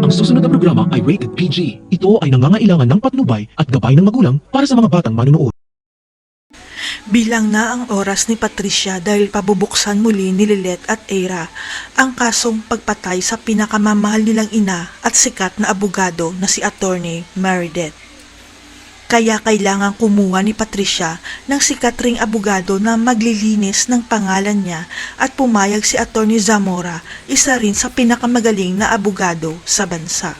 Ang susunod na programa ay rated PG. Ito ay nangangailangan ng patnubay at gabay ng magulang para sa mga batang manunood. Bilang na ang oras ni Patricia dahil pabubuksan muli ni Lilet at Eira ang kasong pagpatay sa pinakamamahal nilang ina at sikat na abogado na si Attorney Meredith. Kaya kailangan kumuha ni Patricia ng sikat ring abogado na maglilinis ng pangalan niya at pumayag si Attorney Zamora, isa rin sa pinakamagaling na abogado sa bansa.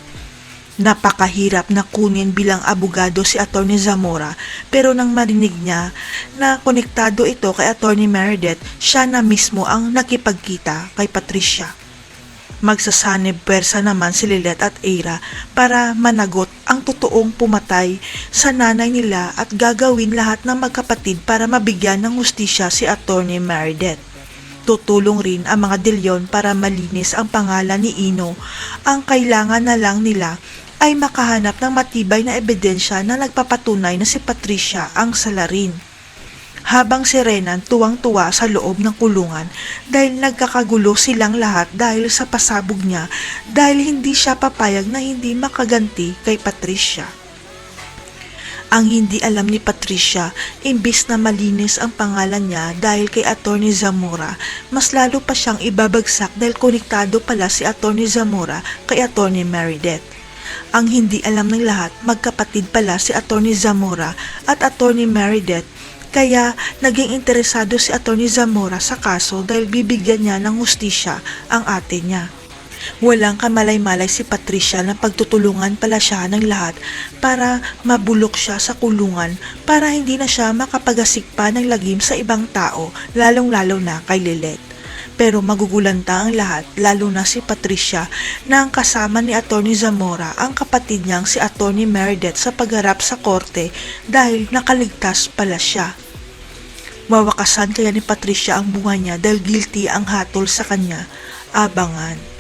Napakahirap na kunin bilang abogado si Attorney Zamora, pero nang marinig niya na konektado ito kay Attorney Meredith, siya na mismo ang nakipagkita kay Patricia. Magsasanib pwersa naman si Lilet at Eira para managot ang totoong pumatay sa nanay nila at gagawin lahat ng magkapatid para mabigyan ng hustisya si Attorney Meredith. Tutulong rin ang mga De Leon para malinis ang pangalan ni Ino. Ang kailangan na lang nila ay makahanap ng matibay na ebidensya na nagpapatunay na si Patricia ang salarin. Habang si Renan tuwang-tuwa sa loob ng kulungan dahil nagkakagulo silang lahat dahil sa pasabog niya dahil hindi siya papayag na hindi makaganti kay Patricia. Ang hindi alam ni Patricia, imbis na malinis ang pangalan niya dahil kay Attorney Zamora, mas lalo pa siyang ibabagsak dahil konektado pala si Attorney Zamora kay Attorney Meredith. Ang hindi alam ng lahat, magkapatid pala si Attorney Zamora at Attorney Meredith. Kaya naging interesado si Attorney Zamora sa kaso dahil bibigyan niya ng hustisya ang ate niya. Walang kamalay-malay si Patricia na pagtutulungan pala siya ng lahat para mabulok siya sa kulungan para hindi na siya makapagasik pa ng lagim sa ibang tao, lalong-lalo na kay Lilet. Pero magugulanta ang lahat, lalo na si Patricia, na ang kasama ni Attorney Zamora ang kapatid niyang si Attorney Meredith sa pagharap sa korte dahil nakaligtas pala siya. Mawakasan kaya ni Patricia ang bunga niya dahil guilty ang hatol sa kanya. Abangan.